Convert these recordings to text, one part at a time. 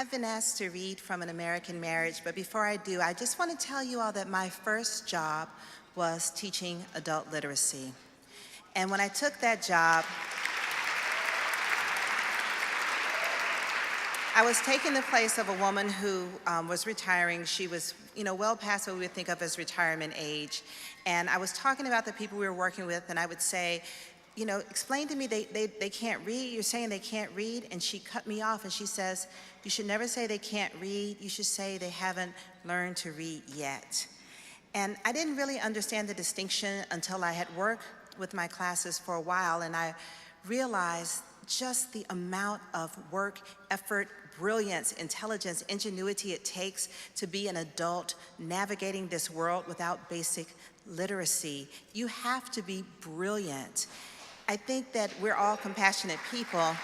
I've been asked to read from An American Marriage, but before I do, I just want to tell you all that my first job was teaching adult literacy. And when I took that job, I was taking the place of a woman who was retiring. She was, well past what we would think of as retirement age. And I was talking about the people we were working with, and I would say, explain to me they can't read. You're saying they can't read? And she cut me off and she says, you should never say they can't read. You should say they haven't learned to read yet. And I didn't really understand the distinction until I had worked with my classes for a while, and I realized just the amount of work, effort, brilliance, intelligence, ingenuity it takes to be an adult navigating this world without basic literacy. You have to be brilliant. I think that we're all compassionate people,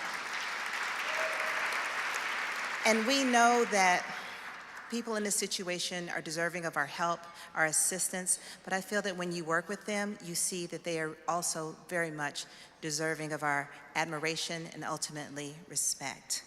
and we know that people in this situation are deserving of our help, our assistance, but I feel that when you work with them, you see that they are also very much deserving of our admiration and ultimately respect.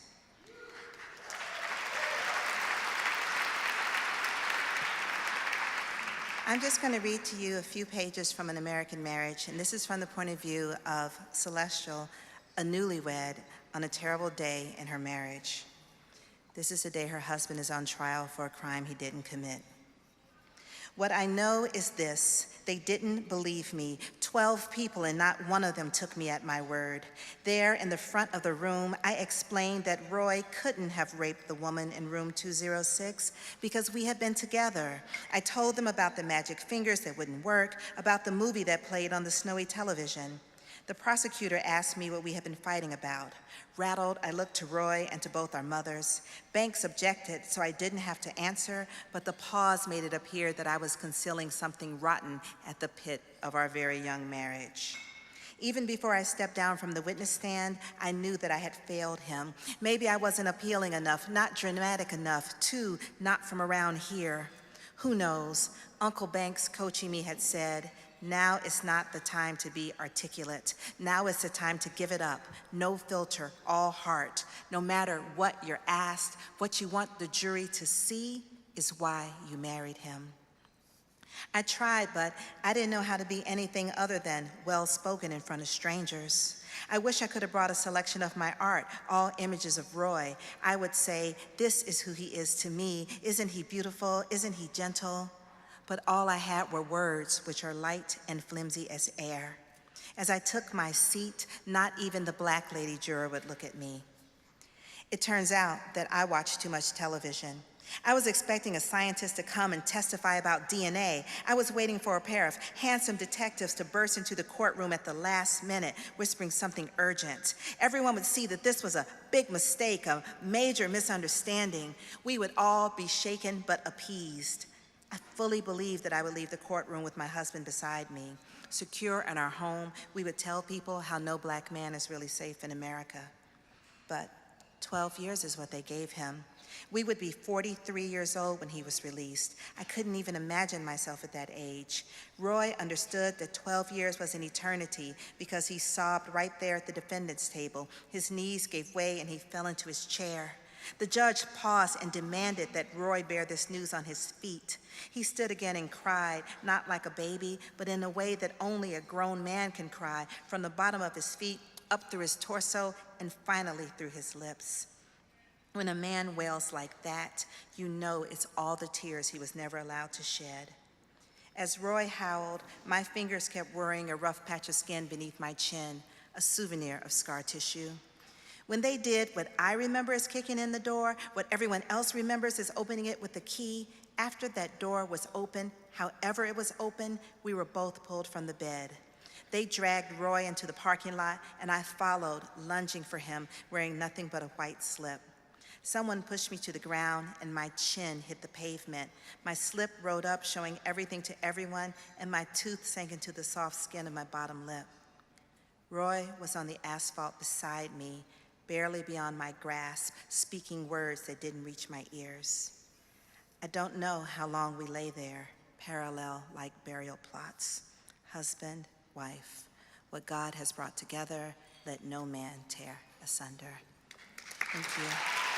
I'm just going to read to you a few pages from An American Marriage, and this is from the point of view of Celestial, a newlywed on a terrible day in her marriage. This is the day her husband is on trial for a crime he didn't commit. What I know is this: they didn't believe me. 12 people and not one of them took me at my word. There in the front of the room, I explained that Roy couldn't have raped the woman in room 206 because we had been together. I told them about the magic fingers that wouldn't work, about the movie that played on the snowy television. The prosecutor asked me what we had been fighting about. Rattled, I looked to Roy and to both our mothers. Banks objected, so I didn't have to answer, but the pause made it appear that I was concealing something rotten at the pit of our very young marriage. Even before I stepped down from the witness stand, I knew that I had failed him. Maybe I wasn't appealing enough, not dramatic enough, too, not from around here. Who knows? Uncle Banks coaching me had said, now is not the time to be articulate. Now is the time to give it up. No filter, all heart. No matter what you're asked, what you want the jury to see is why you married him. I tried, but I didn't know how to be anything other than well-spoken in front of strangers. I wish I could have brought a selection of my art, all images of Roy. I would say, this is who he is to me. Isn't he beautiful? Isn't he gentle? But all I had were words which are light and flimsy as air. As I took my seat, not even the black lady juror would look at me. It turns out that I watched too much television. I was expecting a scientist to come and testify about DNA. I was waiting for a pair of handsome detectives to burst into the courtroom at the last minute, whispering something urgent. Everyone would see that this was a big mistake, a major misunderstanding. We would all be shaken but appeased. I fully believed that I would leave the courtroom with my husband beside me. Secure in our home, we would tell people how no black man is really safe in America. But 12 years is what they gave him. We would be 43 years old when he was released. I couldn't even imagine myself at that age. Roy understood that 12 years was an eternity because he sobbed right there at the defendant's table. His knees gave way and he fell into his chair. The judge paused and demanded that Roy bear this news on his feet. He stood again and cried, not like a baby, but in a way that only a grown man can cry, from the bottom of his feet, up through his torso, and finally through his lips. When a man wails like that, you know it's all the tears he was never allowed to shed. As Roy howled, my fingers kept worrying a rough patch of skin beneath my chin, a souvenir of scar tissue. When they did what I remember as kicking in the door, what everyone else remembers as opening it with the key, after that door was open, however it was open, we were both pulled from the bed. They dragged Roy into the parking lot, and I followed, lunging for him, wearing nothing but a white slip. Someone pushed me to the ground, and my chin hit the pavement. My slip rode up, showing everything to everyone, and my tooth sank into the soft skin of my bottom lip. Roy was on the asphalt beside me, barely beyond my grasp, speaking words that didn't reach my ears. I don't know how long we lay there, parallel like burial plots. Husband, wife, what God has brought together, let no man tear asunder. Thank you.